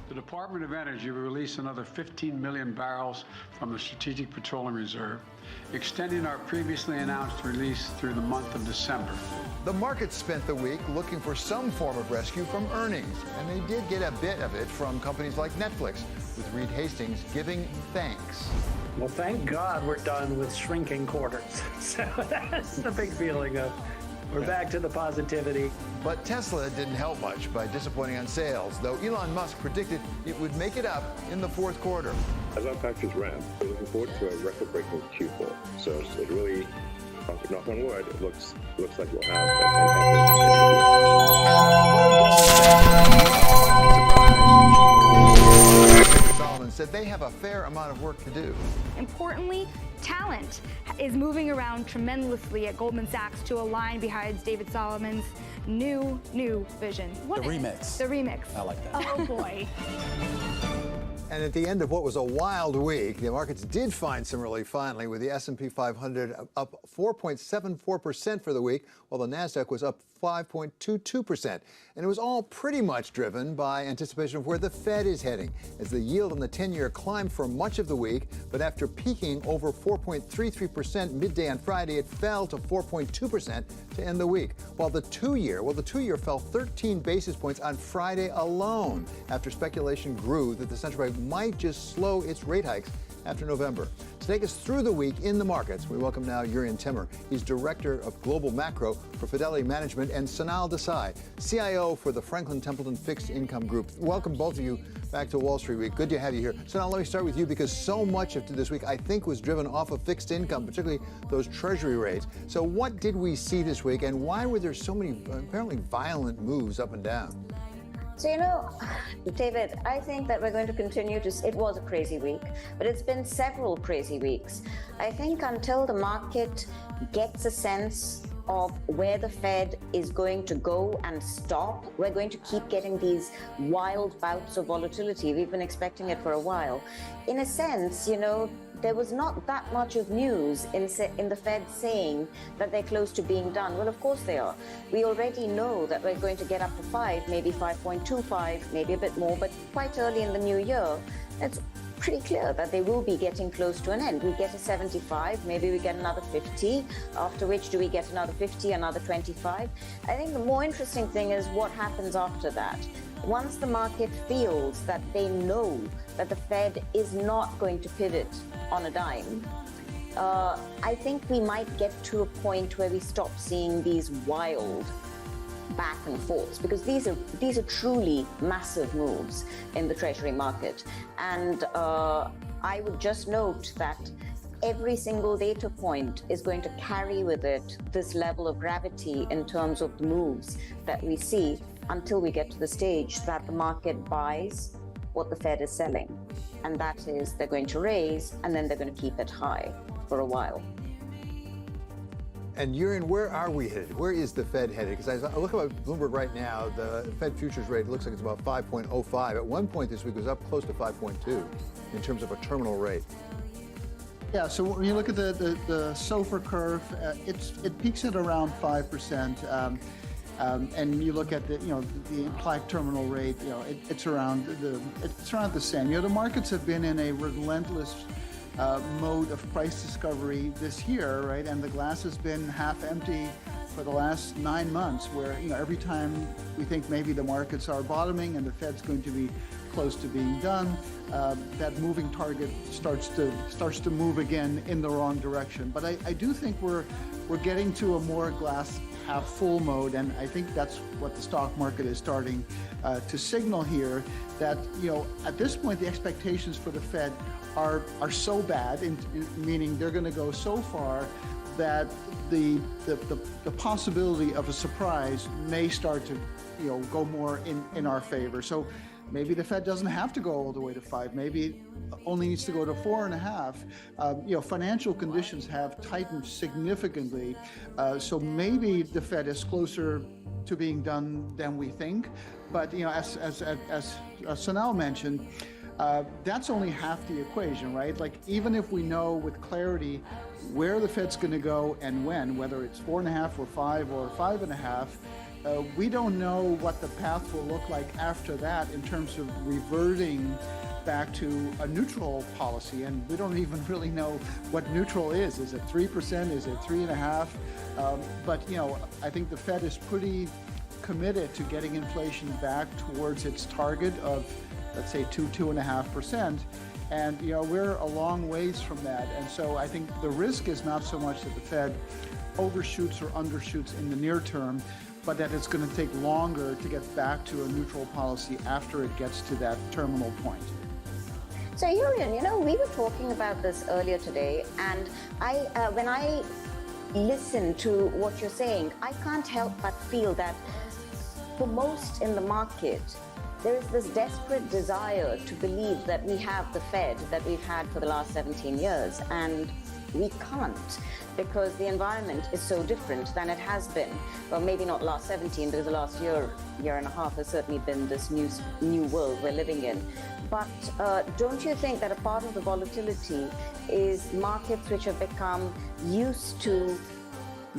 The Department of Energy will release another 15 million barrels from the Strategic Petroleum Reserve, extending our previously announced release through the month of December. The market spent the week looking for some form of rescue from earnings, and they did get a bit of it from companies like Netflix, with Reed Hastings giving thanks. Well, thank God we're done with shrinking quarters. So that's the big feeling of we're back to the positivity. But Tesla didn't help much by disappointing on sales, though Elon Musk predicted it would make it up in the fourth quarter. As our factories ramp, we're looking forward to a record-breaking Q4. So it really, knock on wood, it looks like we'll have Solomon said they have a fair amount of work to do. Importantly, talent is moving around tremendously at Goldman Sachs to align behind David Solomon's new vision. The remix. The remix. I like that. Oh boy. And at the end of what was a wild week, the markets did find some relief finally, with the S&P 500 up 4.74% for the week, while the NASDAQ was up 5.22%. And it was all pretty much driven by anticipation of where the Fed is heading, as the yield on the 10-year climbed for much of the week, but after peaking over 4.33% midday on Friday, it fell to 4.2% to end the week. While the two-year fell 13 basis points on Friday alone, after speculation grew that the central bank might just slow its rate hikes after November. To take us through the week in the markets, we welcome now Jurrien Timmer. He's Director of Global Macro for Fidelity Management, and Sonal Desai, CIO for the Franklin Templeton Fixed Income Group. Welcome, both of you, back to Wall Street Week. Good to have you here. Sonal, let me start with you, because so much of this week, I think, was driven off of fixed income, particularly those Treasury rates. So what did we see this week, and why were there so many apparently violent moves up and down? So, David, I think that we're going to continue it was a crazy week, but it's been several crazy weeks. I think until the market gets a sense of where the Fed is going to go and stop, we're going to keep getting these wild bouts of volatility. We've been expecting it for a while. In a sense, there was not that much of news in the Fed saying that they're close to being done. Well, of course they are. We already know that we're going to get up to 5, maybe 5.25, maybe a bit more, but quite early in the new year, it's pretty clear that they will be getting close to an end. We get a 75, maybe we get another 50, after which do we get another 50, another 25? I think the more interesting thing is what happens after that. Once the market feels that they know that the Fed is not going to pivot on a dime, I think we might get to a point where we stop seeing these wild back and forths, because these are truly massive moves in the Treasury market. And I would just note that every single data point is going to carry with it this level of gravity in terms of the moves that we see, until we get to the stage that the market buys what the Fed is selling. And that is, they're going to raise, and then they're going to keep it high for a while. And Jurrien, where are we headed? Where is the Fed headed? Because as I look at Bloomberg right now, the Fed futures rate looks like it's about 5.05. At one point this week, it was up close to 5.2 in terms of a terminal rate. Yeah, so when you look at the SOFR curve, it peaks at around 5%. And you look at the implied terminal rate, it's around the same. The markets have been in a relentless mode of price discovery this year, right? And the glass has been half empty for the last 9 months, where every time we think maybe the markets are bottoming and the Fed's going to be close to being done, that moving target starts to move again in the wrong direction. But I do think we're getting to a more glass half full mode, and I think that's what the stock market is starting to signal here, that at this point the expectations for the Fed are so bad, meaning they're going to go so far that the possibility of a surprise may start to go more in our favor. So maybe the Fed doesn't have to go all the way to 5. Maybe it only needs to go to 4.5. Financial conditions have tightened significantly, so maybe the Fed is closer to being done than we think. But as Sonal mentioned, that's only half the equation, right? Like, even if we know with clarity where the Fed's going to go and when, whether it's 4.5 or 5 or 5.5, we don't know what the path will look like after that in terms of reverting back to a neutral policy, and we don't even really know what neutral is. Is it 3%? Is it 3.5%? But I think the Fed is pretty committed to getting inflation back towards its target of, let's say, 2.5%. And we're a long ways from that. And so I think the risk is not so much that the Fed overshoots or undershoots in the near term, but that it's going to take longer to get back to a neutral policy after it gets to that terminal point. So, Julian, we were talking about this earlier today, and when I listen to what you're saying, I can't help but feel that for most in the market, there is this desperate desire to believe that we have the Fed that we've had for the last 17 years, and we can't, because the environment is so different than it has been. Well, maybe not last 17, because the last year and a half has certainly been this new world we're living in. But don't you think that a part of the volatility is markets which have become used to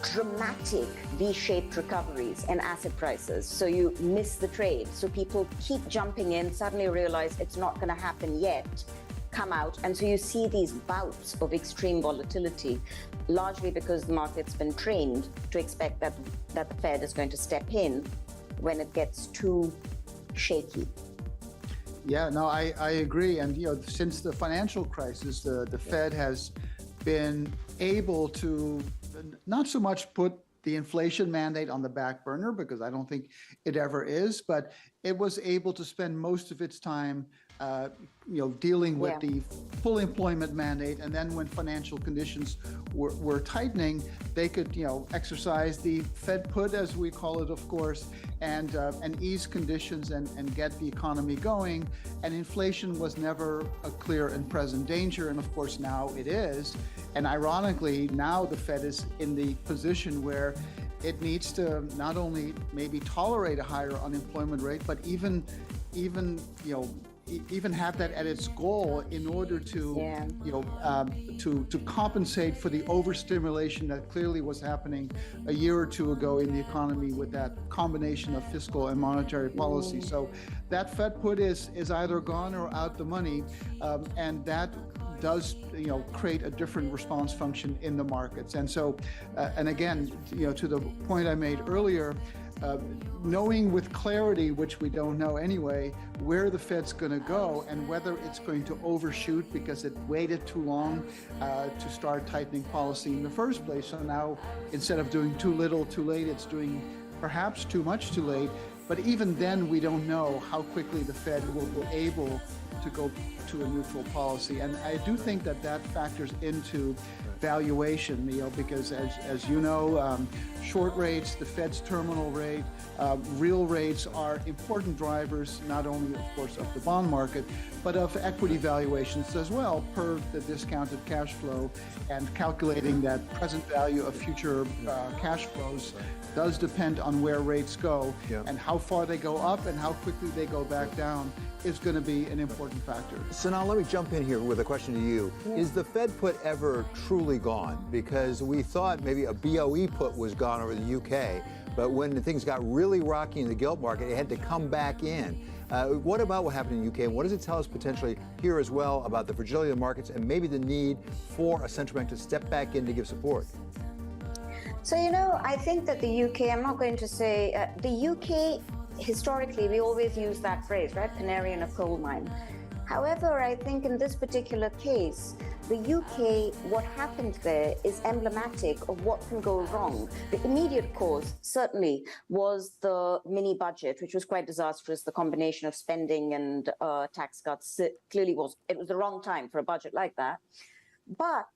dramatic V-shaped recoveries in asset prices? So you miss the trade. So people keep jumping in, suddenly realize it's not going to happen yet, come out. And so you see these bouts of extreme volatility, largely because the market's been trained to expect that the Fed is going to step in when it gets too shaky. Yeah, no, I agree. And, since the financial crisis, the Fed has been able to not so much put the inflation mandate on the back burner, because I don't think it ever is, but it was able to spend most of its time dealing with the full employment mandate. And then when financial conditions were tightening, they could, exercise the Fed put, as we call it, of course, and ease conditions and get the economy going. And inflation was never a clear and present danger. And of course, now it is. And ironically, now the Fed is in the position where it needs to not only maybe tolerate a higher unemployment rate, but even have that at its goal in order to to compensate for the overstimulation that clearly was happening a year or two ago in the economy with that combination of fiscal and monetary policy. So that Fed put is either gone or out the money, and that does create a different response function in the markets. And so and again, to the point I made earlier, knowing with clarity, which we don't know anyway, where the Fed's going to go and whether it's going to overshoot because it waited too long to start tightening policy in the first place. So now, instead of doing too little too late, it's doing perhaps too much too late. But even then, we don't know how quickly the Fed will be able to go to a neutral policy. And I do think that factors into valuation, because as you know, short rates, the Fed's terminal rate, real rates are important drivers, not only, of course, of the bond market, but of equity valuations as well, per the discounted cash flow. And calculating that present value of future cash flows does depend on where rates go, and how far they go up and how quickly they go back down is going to be an important factor. So now let me jump in here with a question to you. Is the Fed put ever truly gone? Because we thought maybe a BOE put was gone over the UK, but when things got really rocky in the gilt market, it had to come back in. What about what happened in the UK, and what does it tell us potentially here as well about the fragility of the markets and maybe the need for a central bank to step back in to give support? So, I think that the UK, I'm not going to say, the UK, historically, we always use that phrase, right? Canary in a coal mine. However, I think in this particular case, the UK, what happened there is emblematic of what can go wrong. The immediate cause, certainly, was the mini budget, which was quite disastrous. The combination of spending and tax cuts clearly was the wrong time for a budget like that. But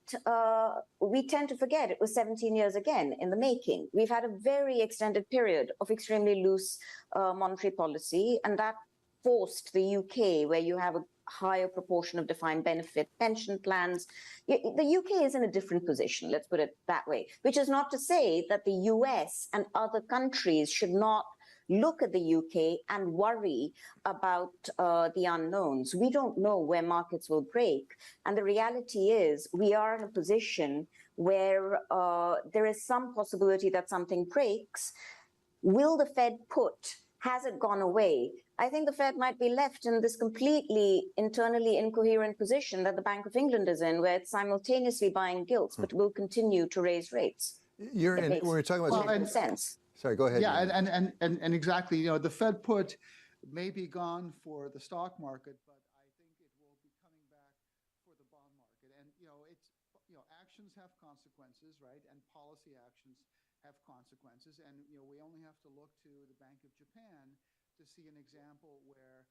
we tend to forget it was 17 years again in the making. We've had a very extended period of extremely loose monetary policy, and that forced the UK, where you have a higher proportion of defined benefit pension plans. The UK is in a different position, let's put it that way, which is not to say that the US and other countries should not look at the UK and worry about the unknowns. We don't know where markets will break. And the reality is we are in a position where there is some possibility that something breaks. will the Fed put, has it gone away? I think the Fed might be left in this completely internally incoherent position that the Bank of England is in, where it's simultaneously buying gilts, but will continue to raise rates. We're talking about sense. Sorry, go ahead. Yeah, and exactly. The Fed put may be gone for the stock market, but I think it will be coming back for the bond market. And actions have consequences, right? And policy actions have consequences. And we only have to look to the Bank of Japan to see an example where